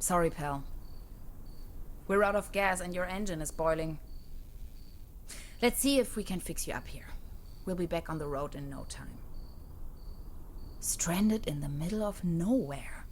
Sorry, pal. We're out of gas and your engine is boiling. Let's see if we can fix you up here. We'll be back on the road in no time. Stranded in the middle of nowhere.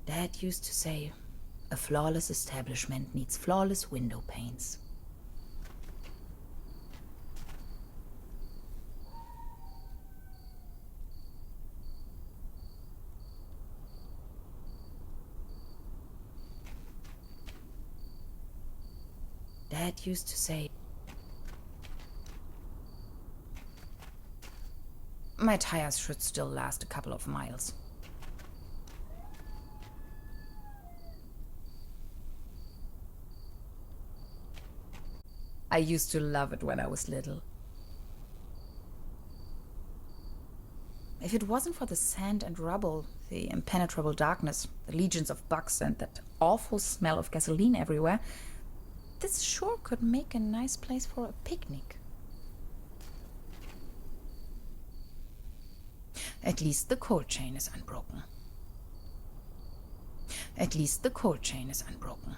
Dad used to say, a flawless establishment needs flawless window panes. Dad used to say, my tires should still last a couple of miles. I used to love it when I was little. If it wasn't for the sand and rubble, the impenetrable darkness, the legions of bugs, and that awful smell of gasoline everywhere, this sure could make a nice place for a picnic. At least the cold chain is unbroken. At least the cold chain is unbroken.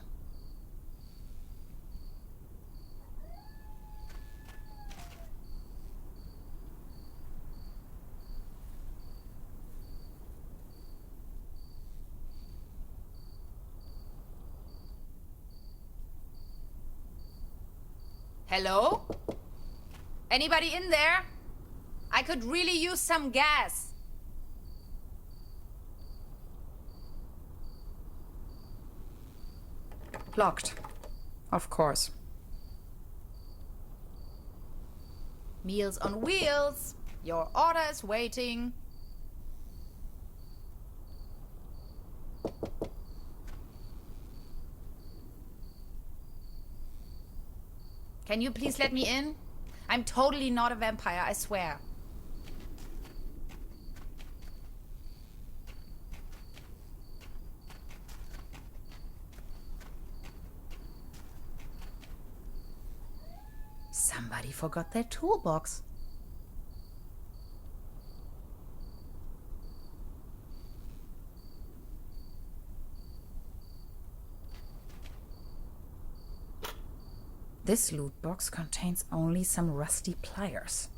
Hello? Anybody in there? I could really use some gas. Locked. Of course. Meals on wheels. Your order is waiting. Can you please let me in? I'm totally not a vampire, I swear. Somebody forgot their toolbox. This loot box contains only some rusty pliers.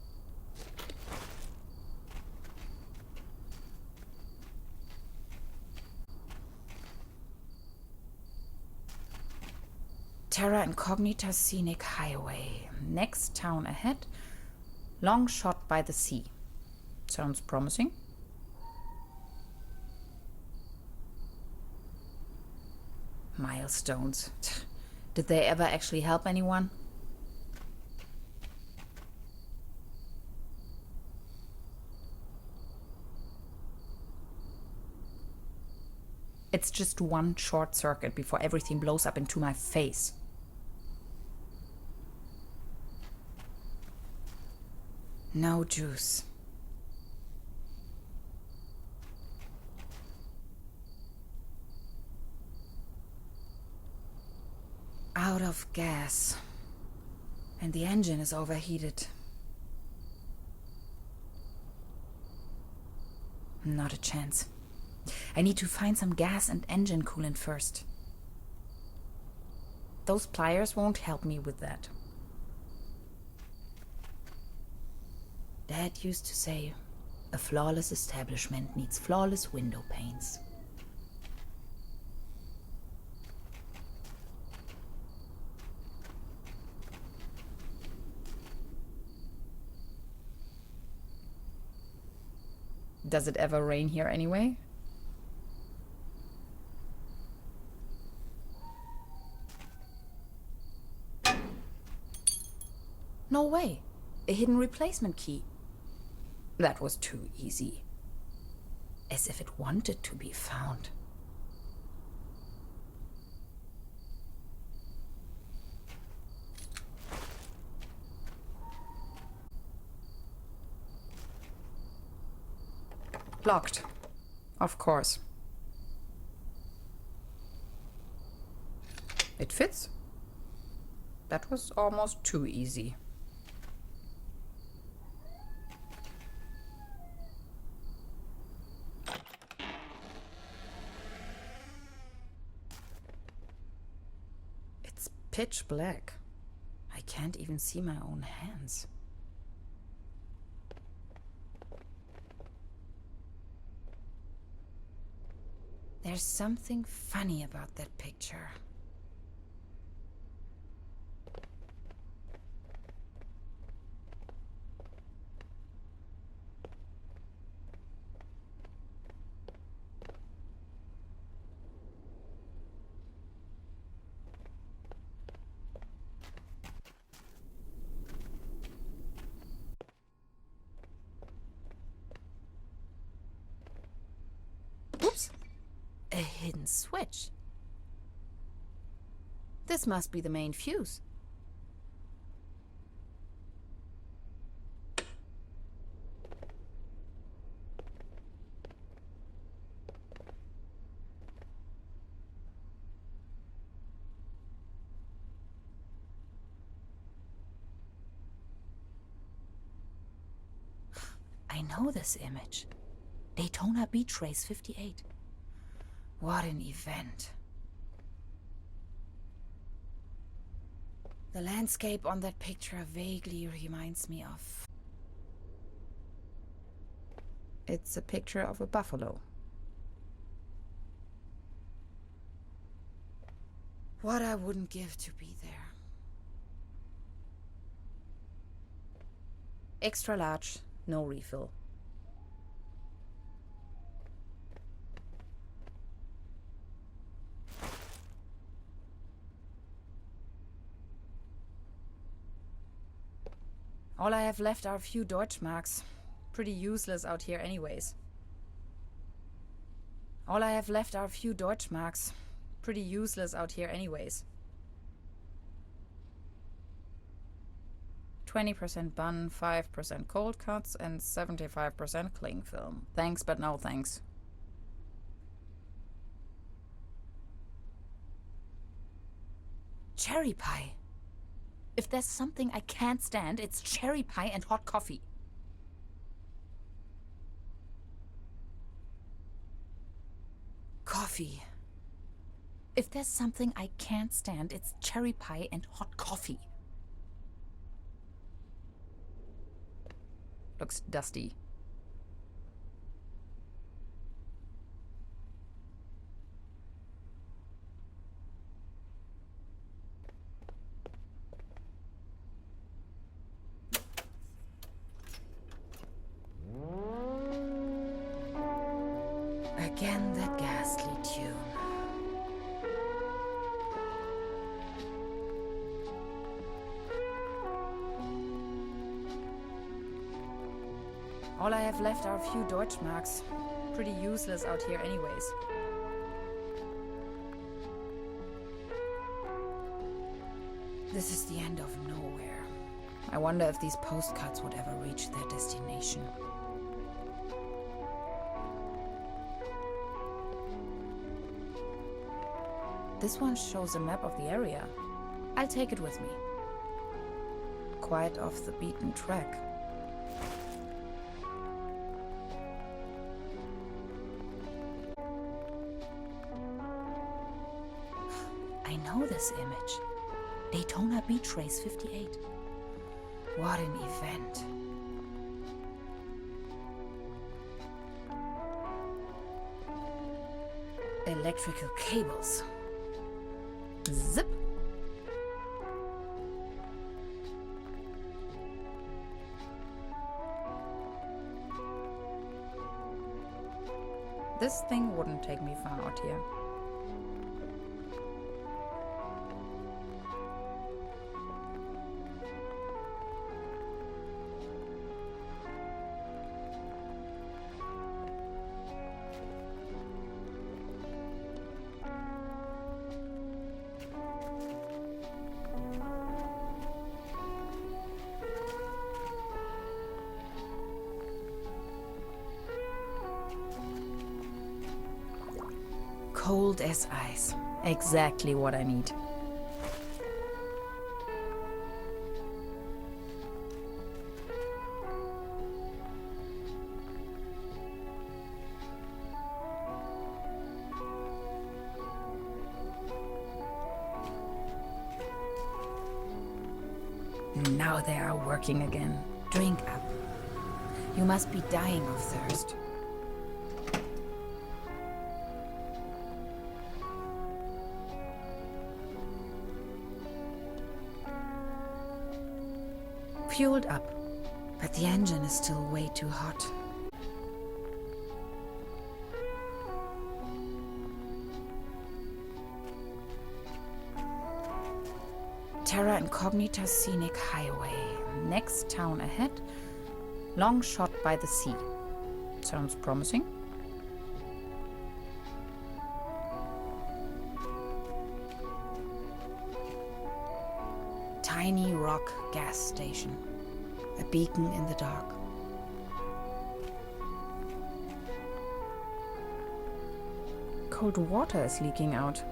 Terra Incognita Scenic Highway. Next town ahead. Long shot by the sea. Sounds promising. Milestones. Did they ever actually help anyone? It's just one short circuit before everything blows up into my face. No juice. Out of gas. And the engine is overheated. Not a chance. I need to find some gas and engine coolant first. Those pliers won't help me with that. Dad used to say, a flawless establishment needs flawless window panes. Does it ever rain here anyway? No way. A hidden replacement key. That was too easy. As if it wanted to be found. Locked. Of course. It fits. That was almost too easy. It's pitch black. I can't even see my own hands. There's something funny about that picture. Oops! A hidden switch. This must be the main fuse. I know this image. Daytona Beach Race 58. What an event. The landscape on that picture vaguely reminds me of... It's a picture of a buffalo. What I wouldn't give to be there. Extra large, no refill. All I have left are a few Deutschmarks. Pretty useless out here anyways. All I have left are a few Deutschmarks. Pretty useless out here anyways. 20% bun, 5% cold cuts, and 75% cling film. Thanks, but no thanks. Cherry pie. If there's something I can't stand, it's cherry pie and hot coffee. Coffee. If there's something I can't stand, it's cherry pie and hot coffee. Looks dusty. Again, that ghastly tune. All I have left are a few Deutschmarks. Pretty useless out here anyways. This is the end of nowhere. I wonder if these postcards would ever reach their destination. This one shows a map of the area. I'll take it with me. Quite off the beaten track. I know this image. Daytona Beach Race 58. What an event. Electrical cables. Zip. This thing wouldn't take me far out here. Cold as ice. Exactly what I need. Now they are working again. Drink up. You must be dying of thirst. Fueled up, but the engine is still way too hot. Terra Incognita Scenic Highway. Next town ahead. Long shot by the sea. Sounds promising. Tiny rock gas station. A beacon in the dark. Cold water is leaking out.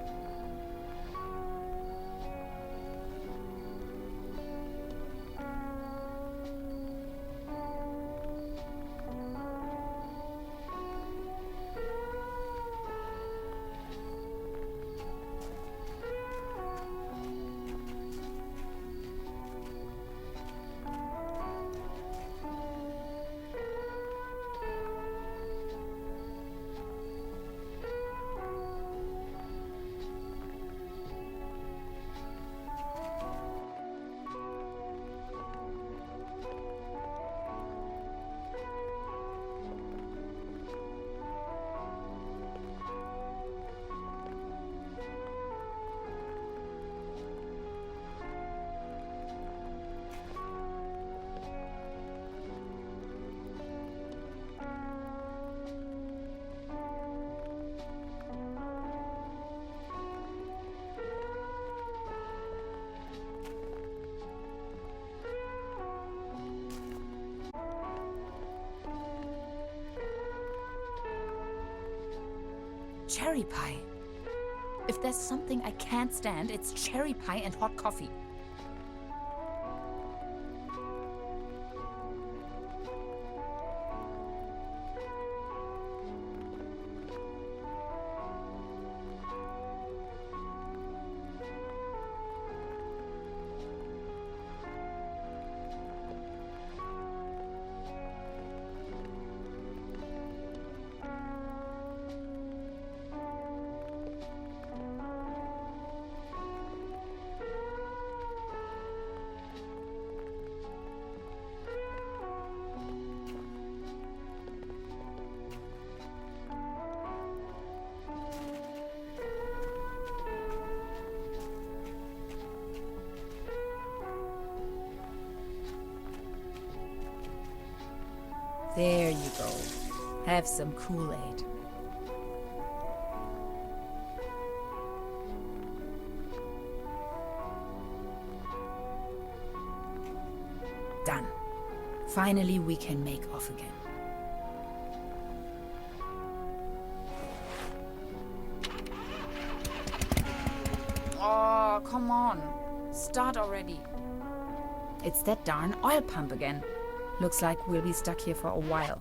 Cherry pie. If there's something I can't stand, it's cherry pie and hot coffee. There you go. Have some Kool-Aid. Done. Finally, we can make off again. Oh, come on. Start already. It's that darn oil pump again. Looks like we'll be stuck here for a while.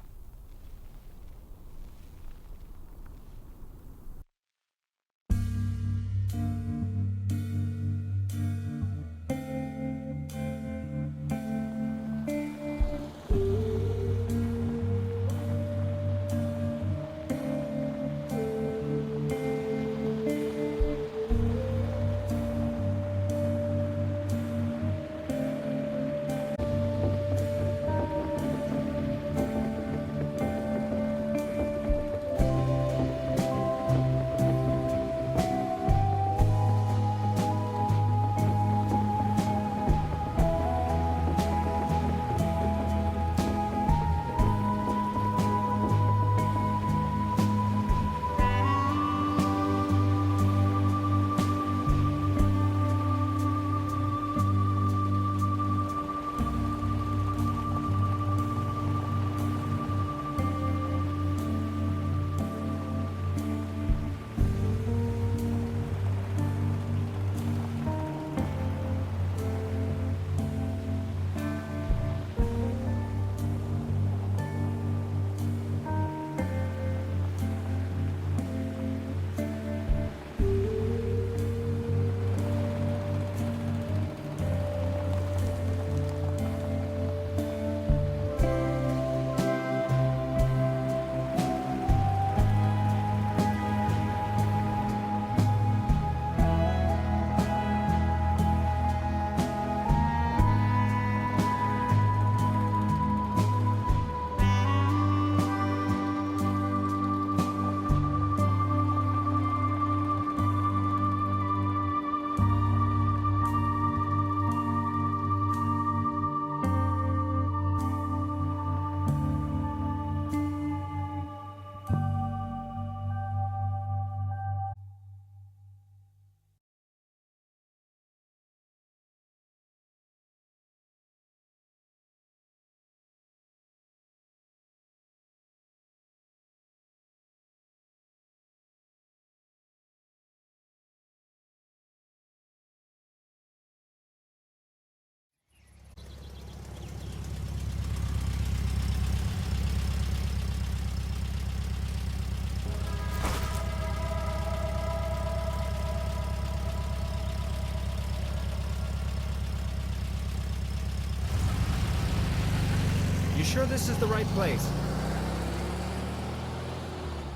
You sure this is the right place?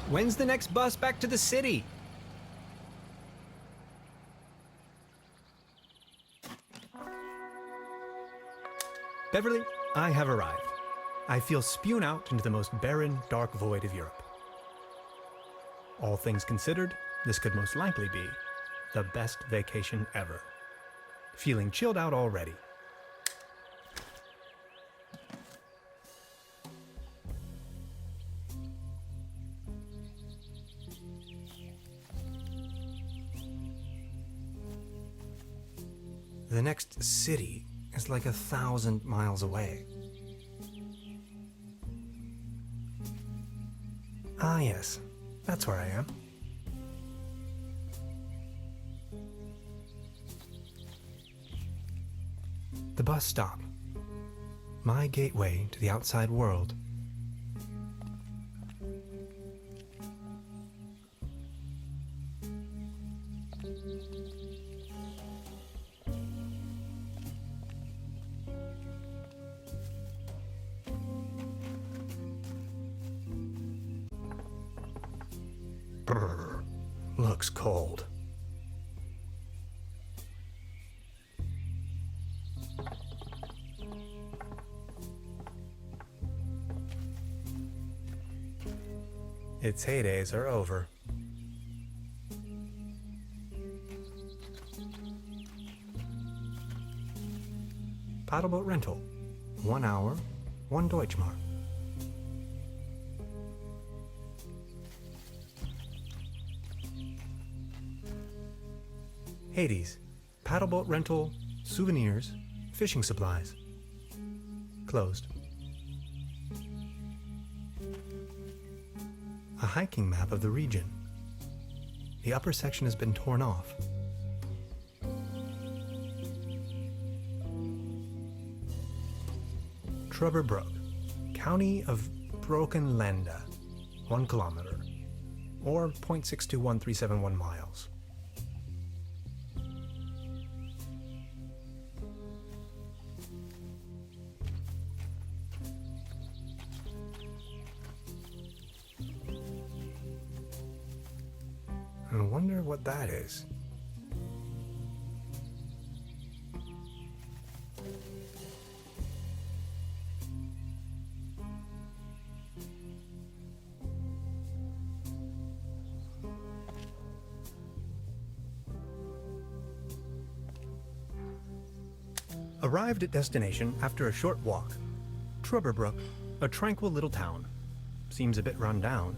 When's the next bus back to the city? Beverly, I have arrived. I feel spewed out into the most barren, dark void of Europe. All things considered, this could most likely be the best vacation ever. Feeling chilled out already. The next city is like 1,000 miles away. Ah, yes, that's where I am. The bus stop. My gateway to the outside world. Brr, looks cold. Its heydays are over. Paddleboat rental. 1 hour, 1 Deutschmark. Hades. Paddleboat rental, souvenirs, fishing supplies. Closed. A hiking map of the region. The upper section has been torn off. Truberbrook, county of Brokenlande, 1 kilometer, or 0.621371 miles. I wonder what that is. Arrived at destination after a short walk. Truberbrook, a tranquil little town. Seems a bit run down.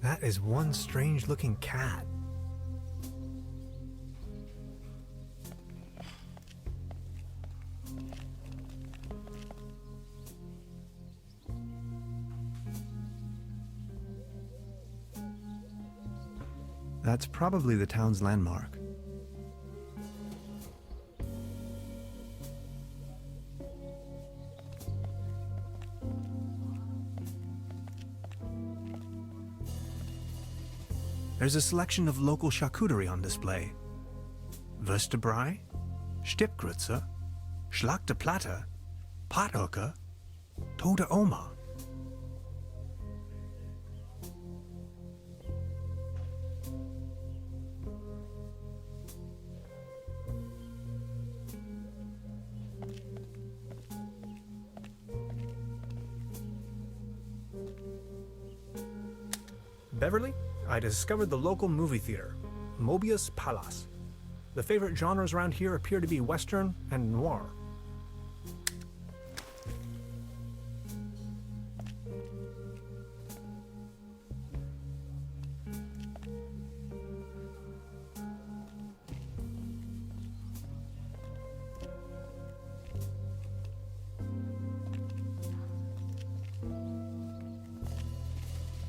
That is one strange-looking cat. That's probably the town's landmark. There's a selection of local charcuterie on display. Würstebrei, Stippgrütze, Schlagte Platte, Pothoeke, Tote Oma. Beverly, I discovered the local movie theater, Mobius Palace. The favorite genres around here appear to be Western and noir.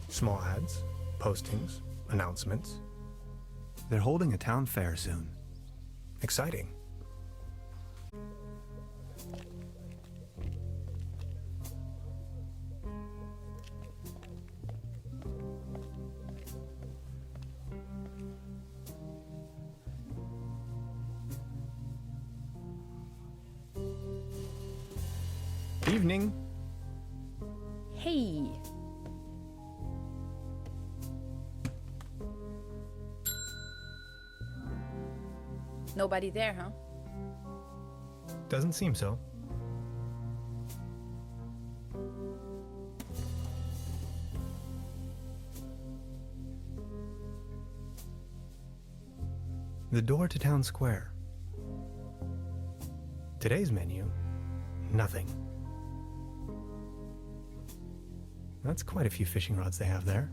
Small ads, postings, announcements. They're holding a town fair soon. exciting. Evening. Hey. Nobody there, huh? Doesn't seem so. The door to town square. Today's menu, nothing. That's quite a few fishing rods they have there.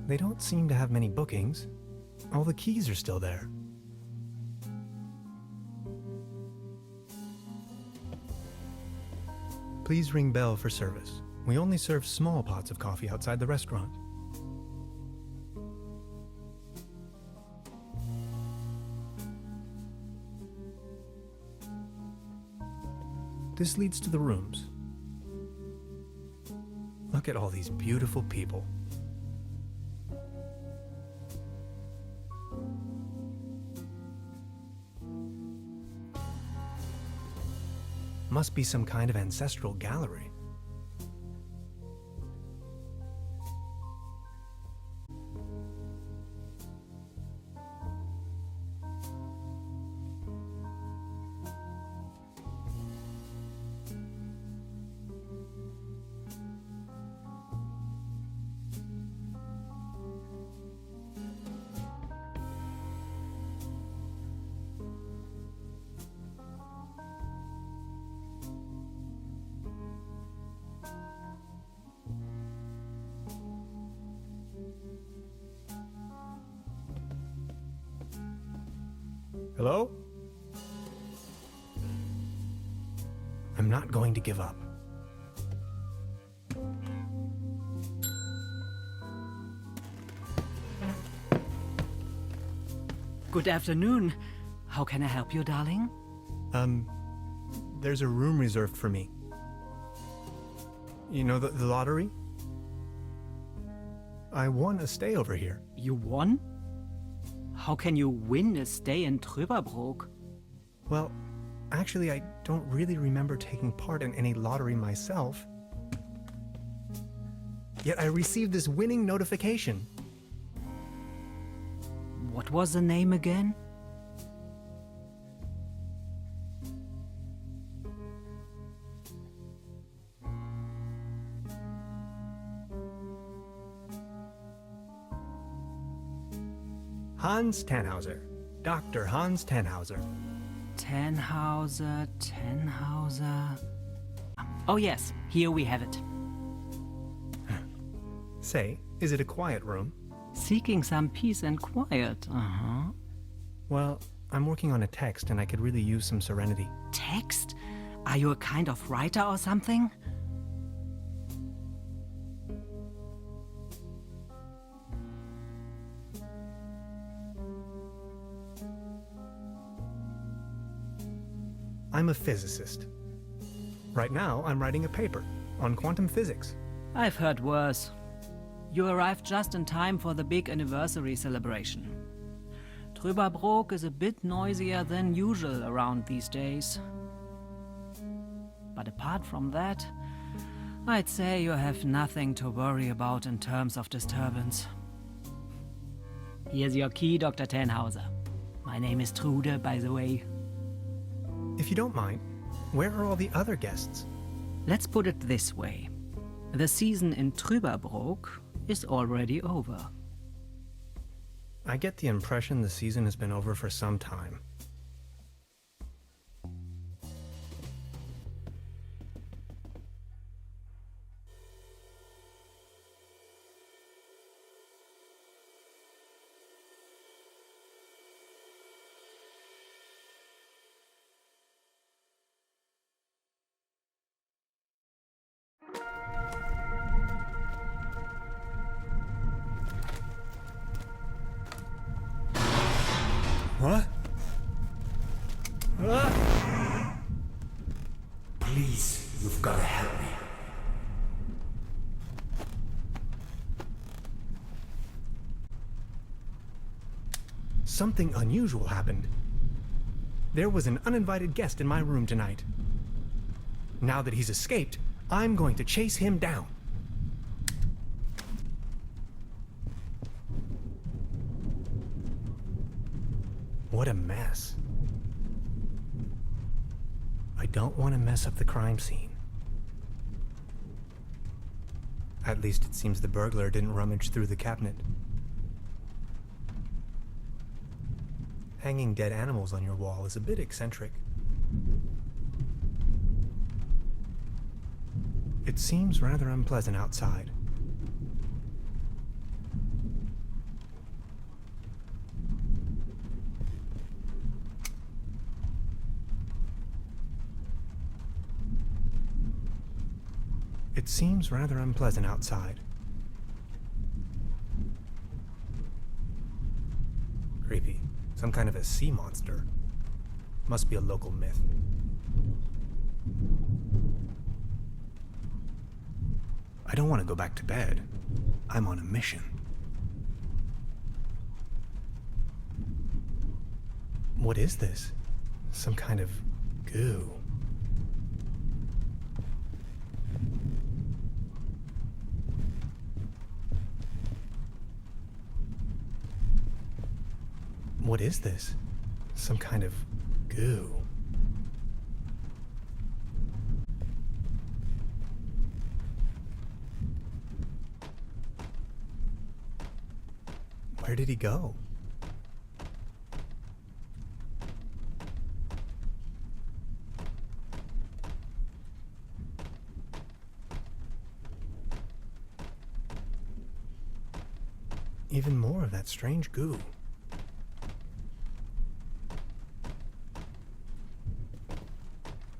They don't seem to have many bookings. All the keys are still there. Please ring bell for service. We only serve small pots of coffee outside the restaurant. This leads to the rooms. Look at all these beautiful people. Must be some kind of ancestral gallery. Hello? I'm not going to give up. Good afternoon. How can I help you, darling? There's a room reserved for me. You know the lottery? I won a stay over here. You won? How can you win a stay in Truberbrook? Well, actually, I don't really remember taking part in any lottery myself. Yet I received this winning notification. What was the name again? Hans Tannhauser. Dr. Hans Tannhauser. Tannhauser. Oh yes, here we have it. Say, is it a quiet room? Seeking some peace and quiet, Well, I'm working on a text and I could really use some serenity. Text? Are you a kind of writer or something? I'm a physicist. Right now, I'm writing a paper on quantum physics. I've heard worse. You arrived just in time for the big anniversary celebration. Truberbrook is a bit noisier than usual around these days. But apart from that, I'd say you have nothing to worry about in terms of disturbance. Here's your key, Dr. Tannhauser. My name is Trude, by the way. If you don't mind, where are all the other guests? Let's put it this way. The season in Truberbrook is already over. I get the impression the season has been over for some time. What? Please, you've got to help me. Something unusual happened. There was an uninvited guest in my room tonight. Now that he's escaped, I'm going to chase him down. What a mess. I don't want to mess up the crime scene. At least it seems the burglar didn't rummage through the cabinet. Hanging dead animals on your wall is a bit eccentric. It seems rather unpleasant outside. It seems rather unpleasant outside. Creepy. Some kind of a sea monster. Must be a local myth. I don't want to go back to bed. I'm on a mission. What is this? Some kind of goo. What is this? Some kind of goo. Where did he go? Even more of that strange goo.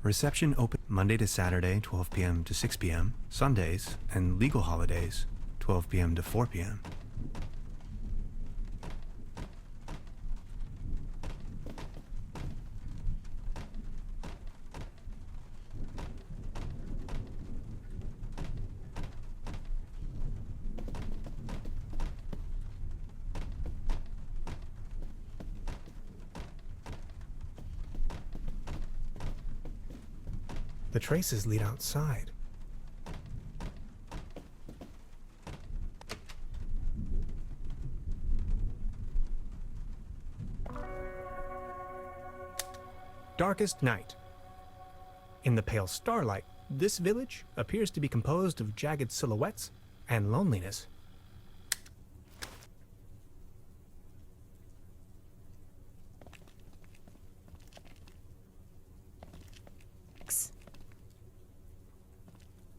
Reception open Monday to Saturday, 12 p.m. to 6 p.m., Sundays and legal holidays, 12 p.m. to 4 p.m. The traces lead outside. Darkest night. In the pale starlight, this village appears to be composed of jagged silhouettes and loneliness.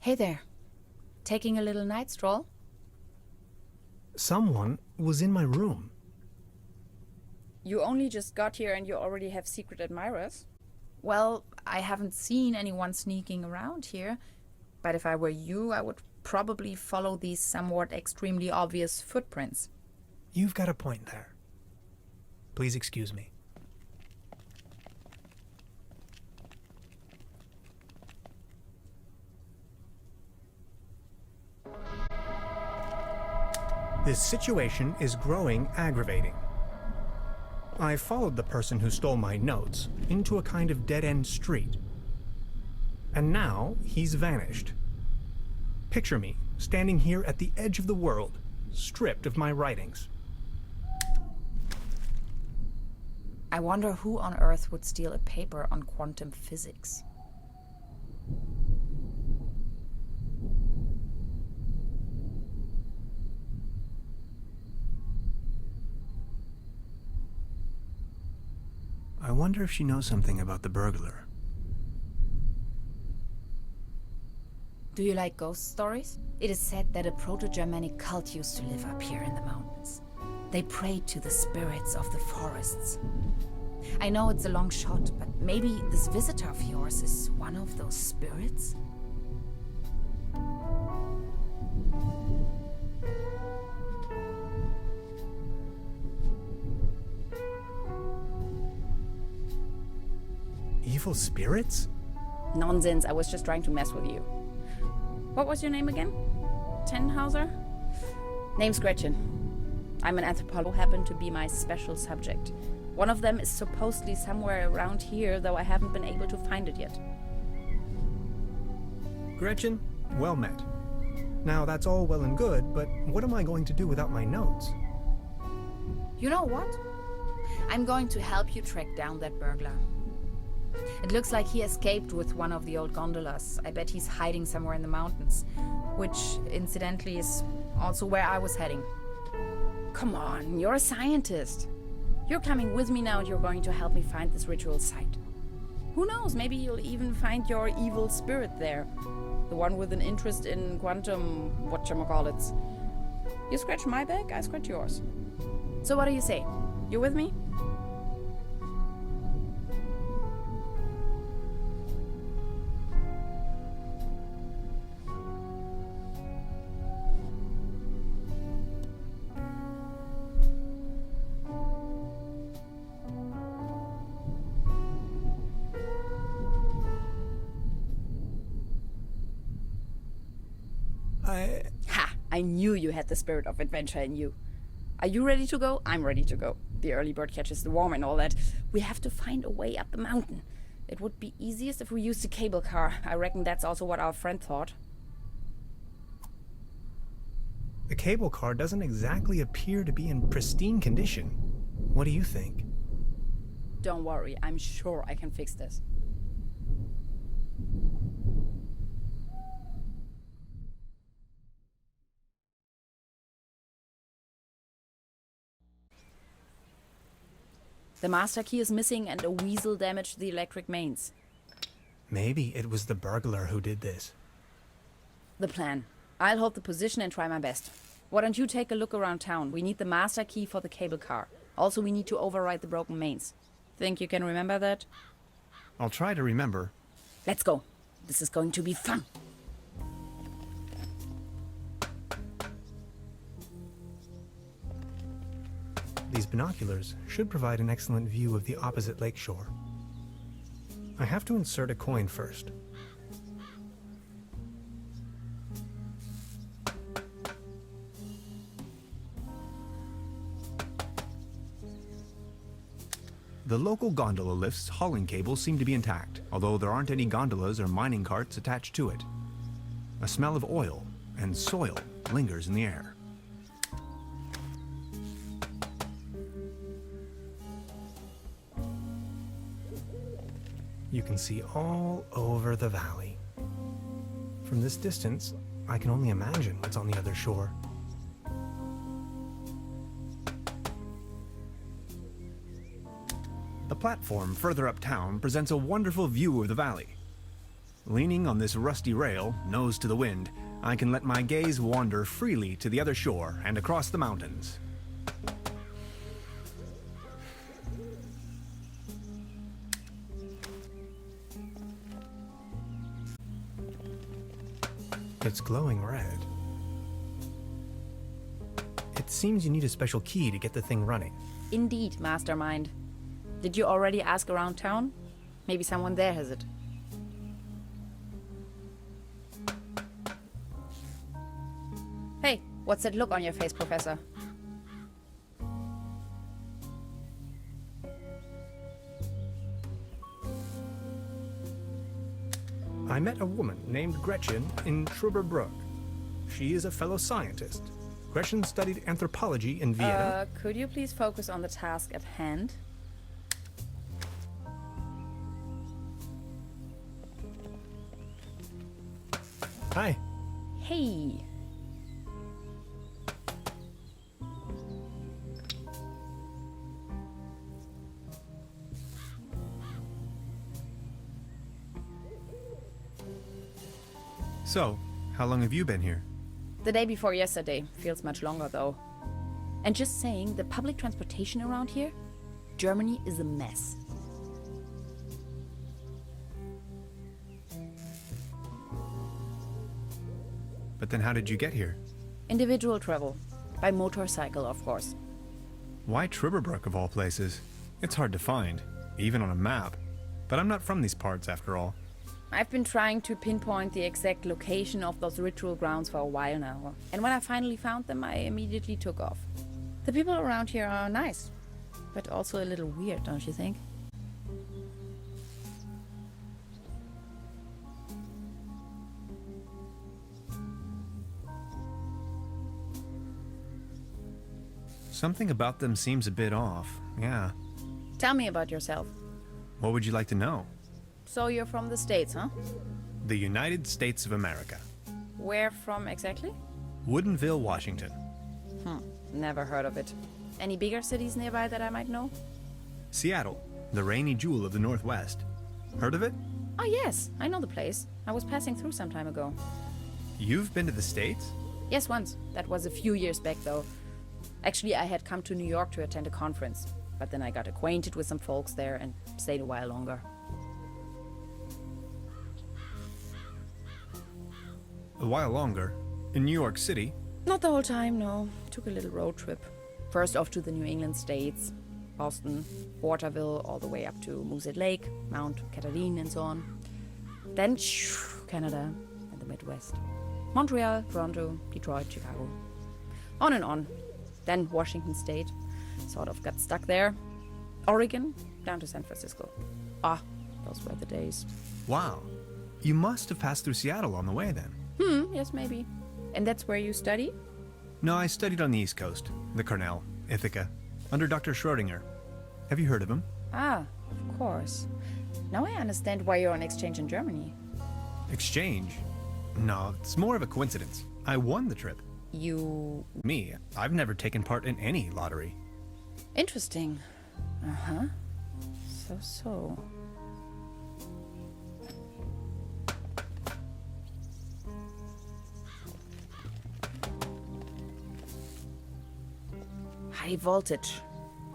Hey there. Taking a little night stroll? Someone was in my room. You only just got here and you already have secret admirers? Well, I haven't seen anyone sneaking around here, but if I were you, I would probably follow these somewhat extremely obvious footprints. You've got a point there. Please excuse me. This situation is growing aggravating. I followed the person who stole my notes into a kind of dead-end street. And now he's vanished. Picture me standing here at the edge of the world, stripped of my writings. I wonder who on Earth would steal a paper on quantum physics. I wonder if she knows something about the burglar. Do you like ghost stories? It is said that a Proto-Germanic cult used to live up here in the mountains. They prayed to the spirits of the forests. I know it's a long shot, but maybe this visitor of yours is one of those spirits? Evil spirits? Nonsense, I was just trying to mess with you. What was your name again? Tenhauser? Name's Gretchen. I'm an anthropologist who happened to be my special subject. One of them is supposedly somewhere around here, though I haven't been able to find it yet. Gretchen, well met. Now, that's all well and good, but what am I going to do without my notes? You know what? I'm going to help you track down that burglar. It looks like he escaped with one of the old gondolas. I bet he's hiding somewhere in the mountains, which, incidentally, is also where I was heading. Come on, you're a scientist. You're coming with me now and you're going to help me find this ritual site. Who knows, maybe you'll even find your evil spirit there. The one with an interest in quantum whatchamacallits. You scratch my back, I scratch yours. So what do you say? You with me? Ha! I knew you had the spirit of adventure in you. Are you ready to go? I'm ready to go. The early bird catches the worm and all that. We have to find a way up the mountain. It would be easiest if we used a cable car. I reckon that's also what our friend thought. The cable car doesn't exactly appear to be in pristine condition. What do you think? Don't worry, I'm sure I can fix this. The master key is missing and a weasel damaged the electric mains. Maybe it was the burglar who did this. The plan. I'll hold the position and try my best. Why don't you take a look around town? We need the master key for the cable car. Also, we need to override the broken mains. Think you can remember that? I'll try to remember. Let's go. This is going to be fun. These binoculars should provide an excellent view of the opposite lakeshore. I have to insert a coin first. The local gondola lift's hauling cables seem to be intact, although there aren't any gondolas or mining carts attached to it. A smell of oil and soil lingers in the air. You can see all over the valley. From this distance, I can only imagine what's on the other shore. The platform further uptown presents a wonderful view of the valley. Leaning on this rusty rail, nose to the wind, I can let my gaze wander freely to the other shore and across the mountains. It's glowing red. It seems you need a special key to get the thing running. Indeed, mastermind. Did you already ask around town? Maybe someone there has it. Hey, what's that look on your face, Professor? I met a woman named Gretchen in Truberbrook. She is a fellow scientist. Gretchen studied anthropology in Vienna. Could you please focus on the task at hand? Hi. Hey. So, how long have you been here? The day before yesterday. Feels much longer, though. And just saying, the public transportation around here? Germany is a mess. But then how did you get here? Individual travel. By motorcycle, of course. Why Truberbrook of all places? It's hard to find, even on a map. but I'm not from these parts after all. I've been trying to pinpoint the exact location of those ritual grounds for a while now, and when I finally found them, I immediately took off. The people around here are nice, but also a little weird, don't you think? Something about them seems a bit off, yeah. Tell me about yourself. What would you like to know? So you're from the States, huh? The United States of America. Where from exactly? Woodinville, Washington. Never heard of it. Any bigger cities nearby that I might know? Seattle, the rainy jewel of the Northwest. Heard of it? Oh yes, I know the place. I was passing through some time ago. You've been to the States? Yes, once. That was a few years back though. Actually, I had come to New York to attend a conference, but then I got acquainted with some folks there and stayed a while longer. A while longer? In New York City? Not the whole time, no. Took a little road trip. First off to the New England states, Boston, Waterville, all the way up to Moosehead Lake, Mount Catherine and so on. Then Canada and the Midwest. Montreal, Toronto, Detroit, Chicago. On and on. Then Washington State. Sort of got stuck there. Oregon, down to San Francisco. Ah, those were the days. Wow. You must have passed through Seattle on the way then. Yes, maybe. And that's where you study? No, I studied on the East Coast, the Cornell, Ithaca, under Dr. Schrodinger. Have you heard of him? Ah, of course. Now I understand why you're on exchange in Germany. Exchange? No, it's more of a coincidence. I won the trip. You... Me, I've never taken part in any lottery. Interesting. Uh-huh. So. High voltage.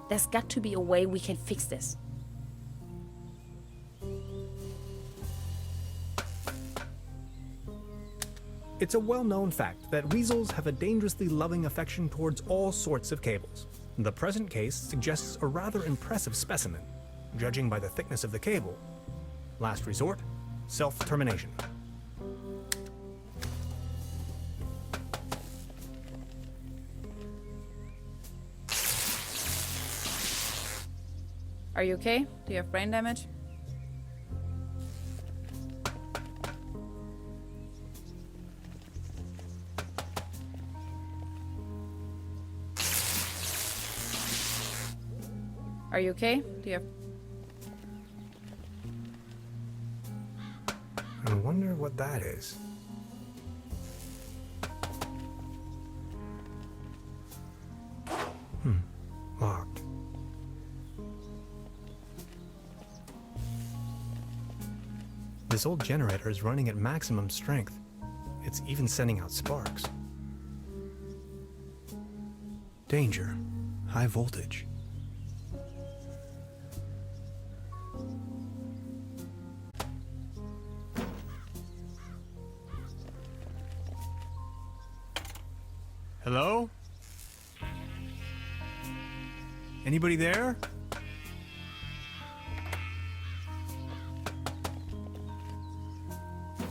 There's got to be a way we can fix this. It's a well-known fact that weasels have a dangerously loving affection towards all sorts of cables. The present case suggests a rather impressive specimen, judging by the thickness of the cable. Last resort, self-termination. Are you okay? Do you have brain damage? Are you okay? Do you have... I wonder what that is. Locked. This old generator is running at maximum strength. It's even sending out sparks. Danger. High voltage. Hello? Anybody there?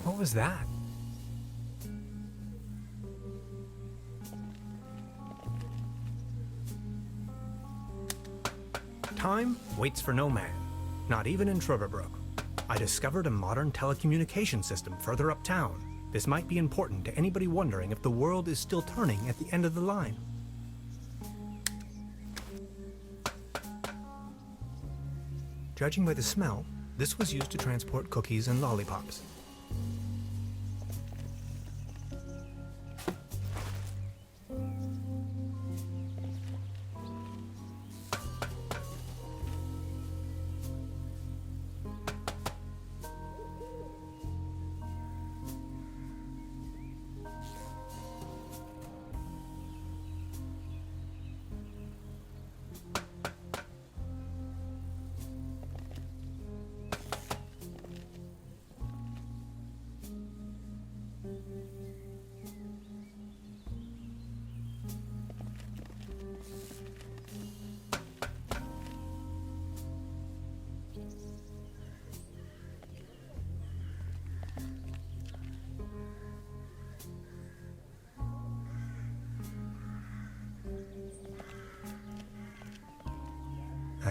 What was that? Time waits for no man, not even in Truberbrook. I discovered a modern telecommunication system further uptown. This might be important to anybody wondering if the world is still turning at the end of the line. Judging by the smell, this was used to transport cookies and lollipops.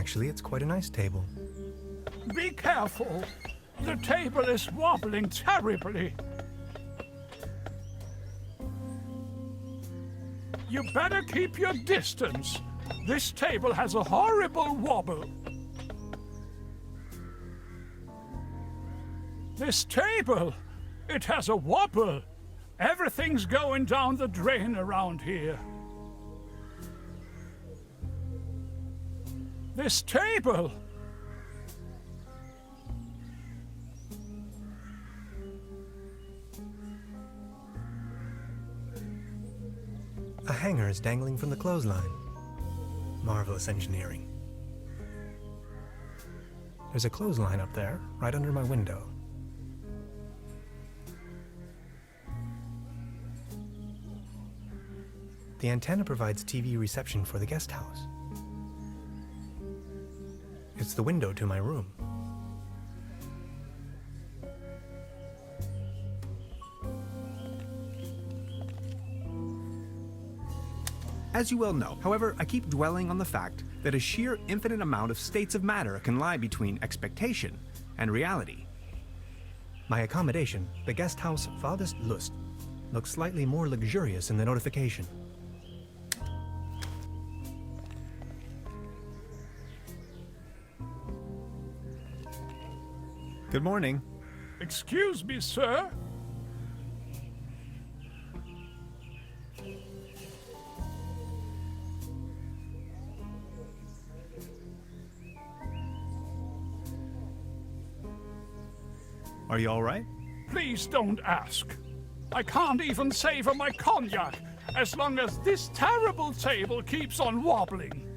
Actually, it's quite a nice table. Be careful. The table is wobbling terribly. You better keep your distance. This table has a horrible wobble. This table, it has a wobble. Everything's going down the drain around here. This table. A hanger is dangling from the clothesline. Marvelous engineering. There's a clothesline up there, right under my window. The antenna provides TV reception for the guest house. It's the window to my room. As you well know, however, I keep dwelling on the fact that a sheer infinite amount of states of matter can lie between expectation and reality. My accommodation, the guest house Farthest Lust, looks slightly more luxurious in the notification. Good morning. Excuse me, sir. Are you all right? Please don't ask. I can't even savor my cognac as long as this terrible table keeps on wobbling.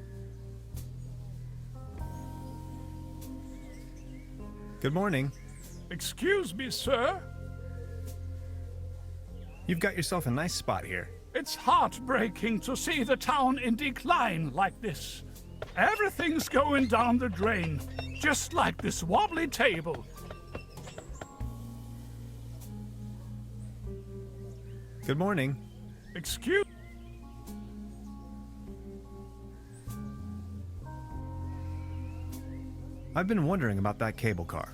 Good morning. Excuse me, sir. You've got yourself a nice spot here. It's heartbreaking to see the town in decline like this. Everything's going down the drain, just like this wobbly table. Good morning. Excuse... I've been wondering about that cable car.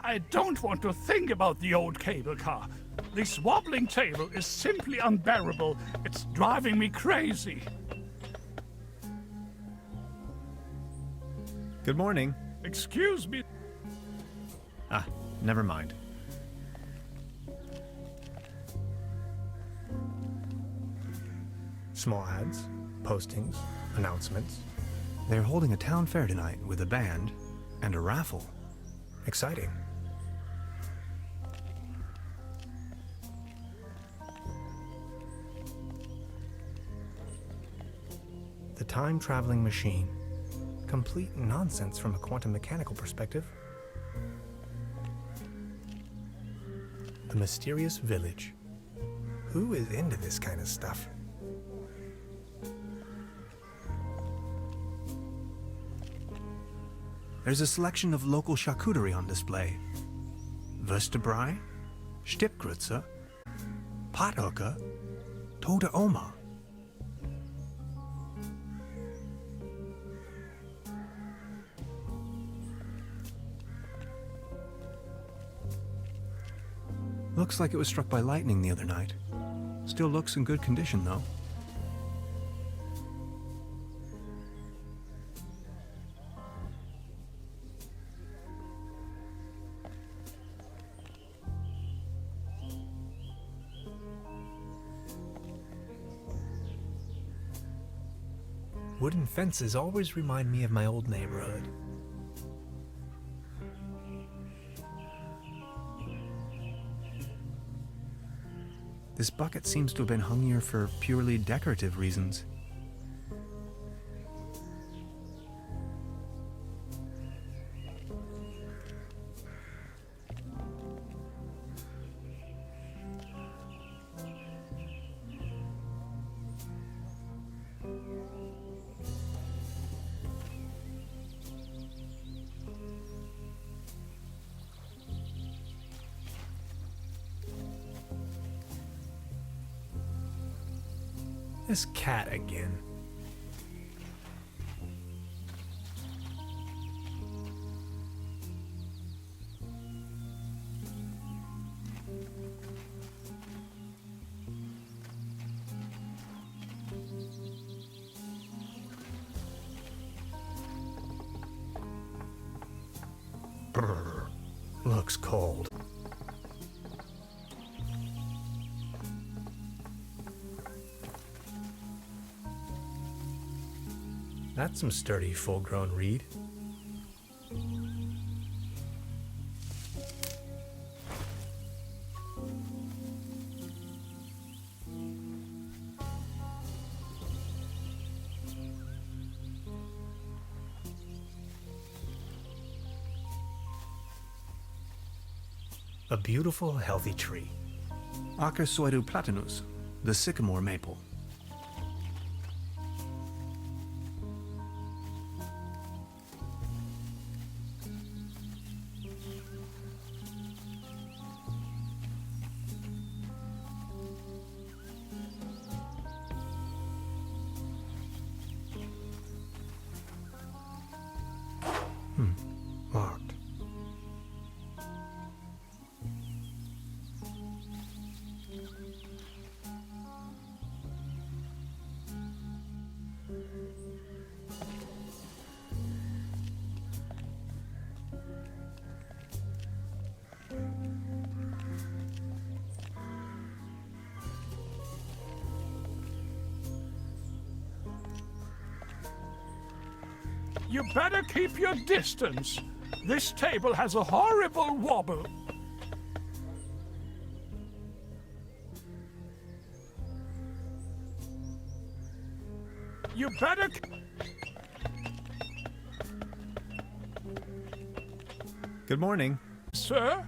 I don't want to think about the old cable car. This wobbling table is simply unbearable. It's driving me crazy. Good morning. Excuse me. Ah, never mind. Small ads, postings, announcements. They're holding a town fair tonight with a band and a raffle. Exciting. The time-traveling machine. Complete nonsense from a quantum mechanical perspective. The mysterious village. Who is into this kind of stuff? There's a selection of local charcuterie on display. Würstebrei, Stippgrütze, Pothoeke, Tote Oma. Looks like it was struck by lightning the other night. Still looks in good condition, though. Wooden fences always remind me of my old neighborhood. This bucket seems to have been hung here for purely decorative reasons. This cat again. Brr. Looks cold. That's some sturdy, full-grown reed. A beautiful, healthy tree. Acersoidu platanus, the sycamore maple. Marked. You better keep your distance. This table has a horrible wobble. You better... Good morning. Sir?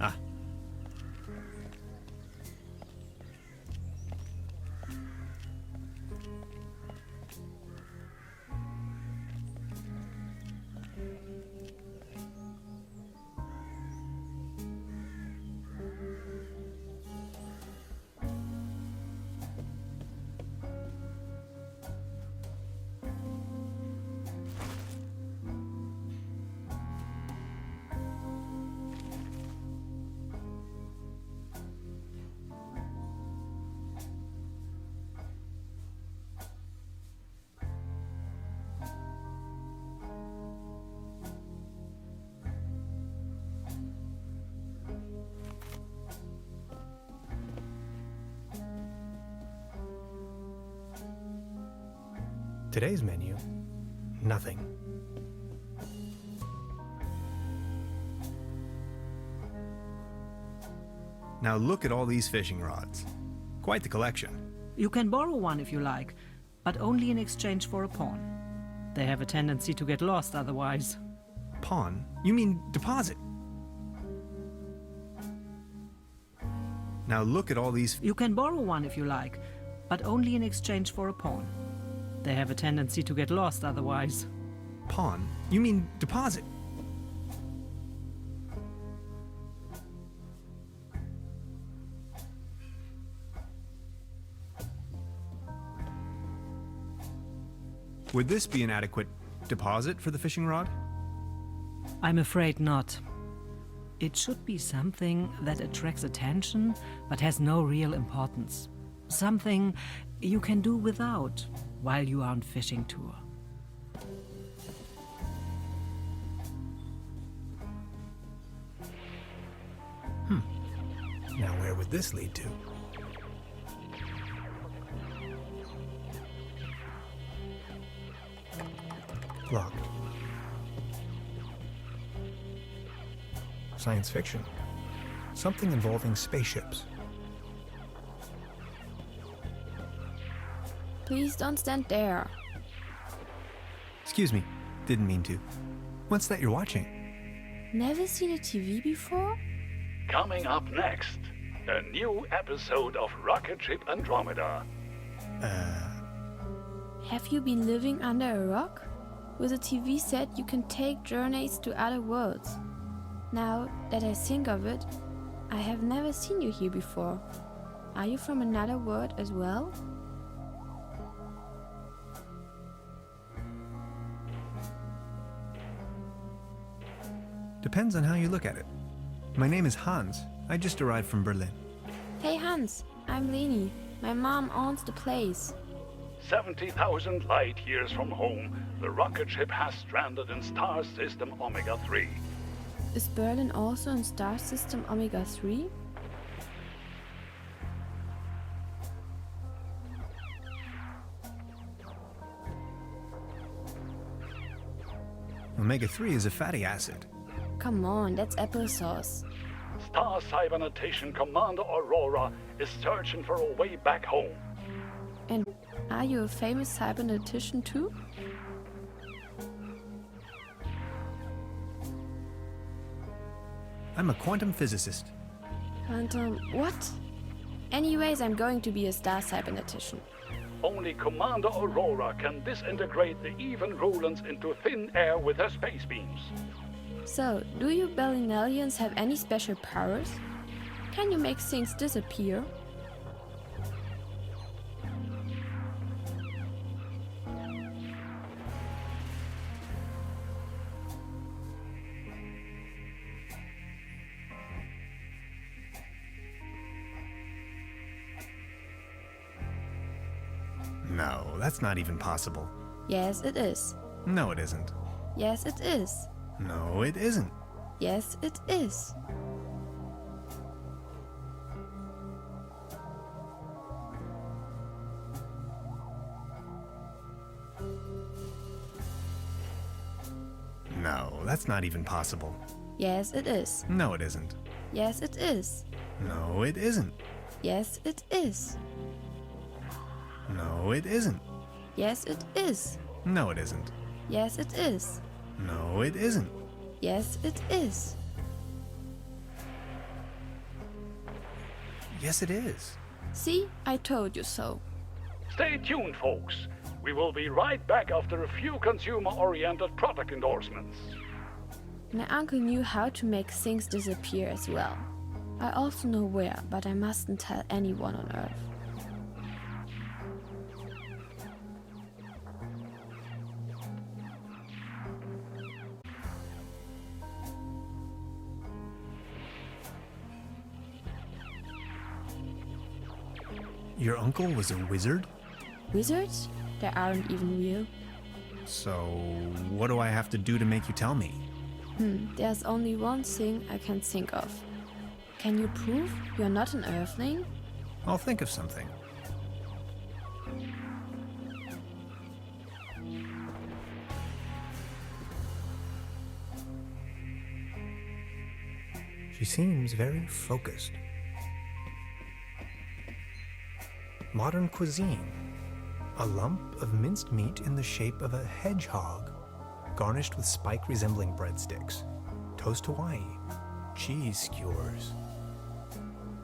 Ah. Today's menu, nothing. Now look at all these fishing rods. Quite the collection. You can borrow one if you like, but only in exchange for a pawn. They have a tendency to get lost otherwise. Pawn? You mean deposit? Now look at all these... You can borrow one if you like, but only in exchange for a pawn. They have a tendency to get lost otherwise. Pawn? You mean deposit? Would this be an adequate deposit for the fishing rod? I'm afraid not. It should be something that attracts attention but has no real importance. Something you can do without while you are on fishing tour. Now where would this lead to? Locked. Science fiction. Something involving spaceships. Please don't stand there. Excuse me, didn't mean to. What's that you're watching? Never seen a TV before? Coming up next, a new episode of Rocket Ship Andromeda. Have you been living under a rock? With a TV set, you can take journeys to other worlds. Now that I think of it, I have never seen you here before. Are you from another world as well? Depends on how you look at it. My name is Hans. I just arrived from Berlin. Hey Hans, I'm Leni. My mom owns the place. 70,000 light years from home, the rocket ship has stranded in star system Omega 3. Is Berlin also in star system Omega 3? Omega-3 is a fatty acid. Come on, that's applesauce. Star Cybernetation Commander Aurora is searching for a way back home. And are you a famous cybernetician too? I'm a quantum physicist. Quantum what? Anyways, I'm going to be a star cybernetician. Only Commander Aurora can disintegrate the even Rulans into thin air with her space beams. So, do you Berlinalians have any special powers? Can you make things disappear? No, that's not even possible. Yes, it is. No, it isn't. Yes, it is. No, it isn't. Yes, it is. No, that's not even possible. Yes, it is. No, it isn't. Yes, it is. No, it isn't. Yes, it is. No, it isn't. Yes, it is. No, it isn't. Yes, it is. No, it isn't. Yes, it is. Yes, it is. See, I told you so. Stay tuned, folks. We will be right back after a few consumer-oriented product endorsements. My uncle knew how to make things disappear as well. I also know where, but I mustn't tell anyone on Earth. Your uncle was a wizard? Wizards? They aren't even real. So, what do I have to do to make you tell me? There's only one thing I can think of. Can you prove you're not an Earthling? I'll think of something. She seems very focused. Modern cuisine. A lump of minced meat in the shape of a hedgehog, garnished with spike-resembling breadsticks. Toast Hawaii. Cheese skewers.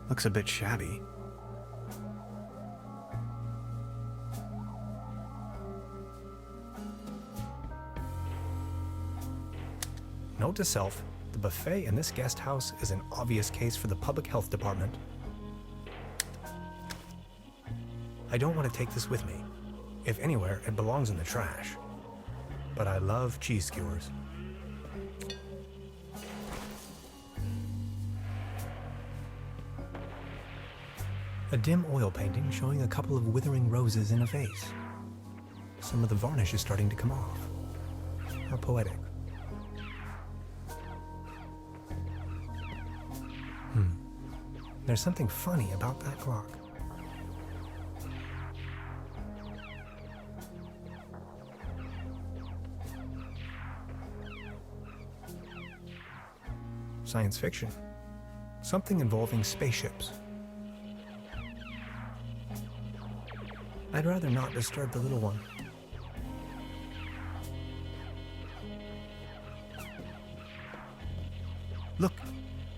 Looks a bit shabby. Note to self, the buffet in this guest house is an obvious case for the public health department. I don't want to take this with me. If anywhere, it belongs in the trash. But I love cheese skewers. A dim oil painting showing a couple of withering roses in a vase. Some of the varnish is starting to come off. How poetic. There's something funny about that clock. Science fiction. Something involving spaceships. I'd rather not disturb the little one. Look,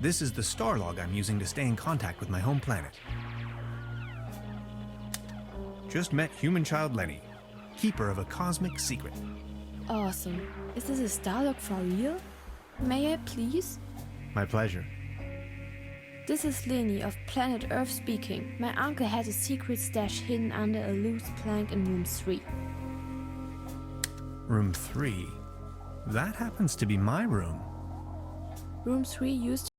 this is the star log I'm using to stay in contact with my home planet. Just met human child Lenny, keeper of a cosmic secret. Awesome. Is this a Starlock for real? May I please? My pleasure. This is Lenny of Planet Earth speaking. My uncle had a secret stash hidden under a loose plank in room 3. Room 3? That happens to be my room. Room 3 used